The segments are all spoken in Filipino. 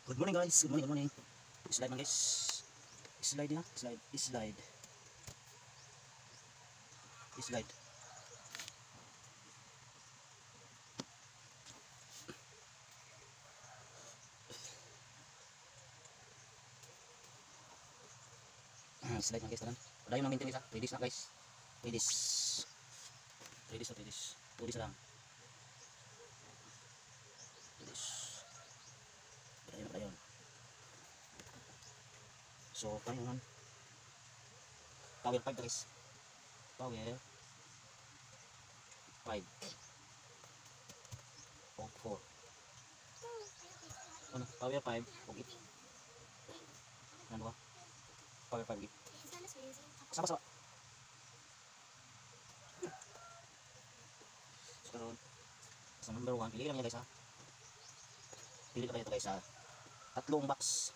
Good morning guys, good morning, good morning. Slide lang guys. Slide na, slide, slide. Slide. Slide lang guys, tanan. Wala yung maintenance ha. 3 days na guys. 3 days. 3 days na 3 days. 2 days na lang. 2 days. Padayon na padayon. So, tayo naman. Power 5 guys. Power 5. O 4. Ano? Power 5. O 8. Ano ba? Power 5 gig. Sama-sama. So, karoon. Sa number 1. Pili lang yan guys ha. Pili na kayo ito guys ha. 3 box.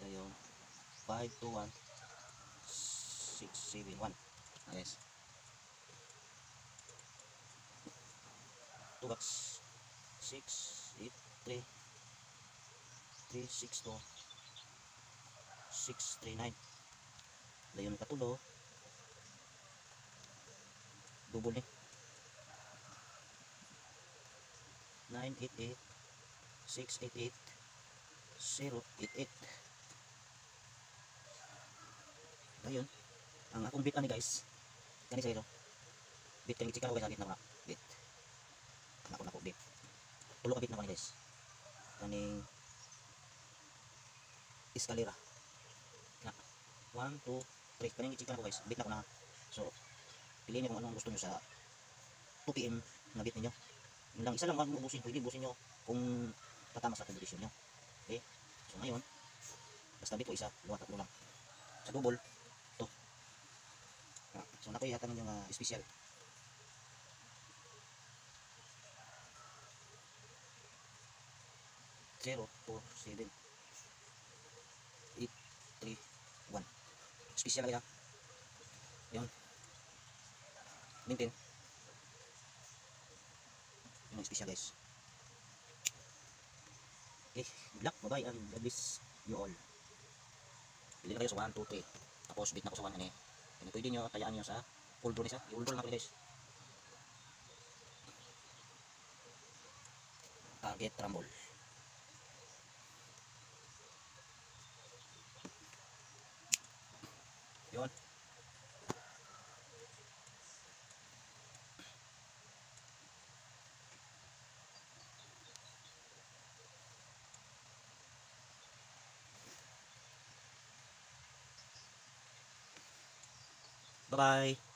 Ayun. 5, 2, 1. 6, 7, 1. Yes. 2 box. 6, 8, 3. 3, 6, 2. 6, 3, 9. Ayun katulo. Double ni. 9, 8, 8. 6, 8, 8. 0, 8, 8. Ayun. Ang akong bit ani guys. Kani sa ito. Bit kani chika ko guys, na bit. Nako bit. Tulo ka bit na kani guys. Kaning eskalera. Na. 1 2 3 kaning chika ko guys. Bit na ko na. So, piliin niyo kung anong gusto niyo sa 2 PM na bit niyo. Yun lang, isa lang man ubusin, pwede ubusin niyo kung tatama sa kondisyon niyo. Okay? So ngayon, basta bit ko isa, 2 tatlo lang. Sa double so nakoy hatang yung special. Zero, 4, 7, 8, 3, 1. Special lagi ha. Yun. Maintain. Yun ang special guys. Okay. Good luck. Bye bye and God bless you all. Pili na kayo sa 1, 2, 3. Tapos bit na ko sa 1 ani. Yan, pwede nyo tayaan nyo sa folder nisa. I-folder lang guys. Target rumble. Yun. Bye bye.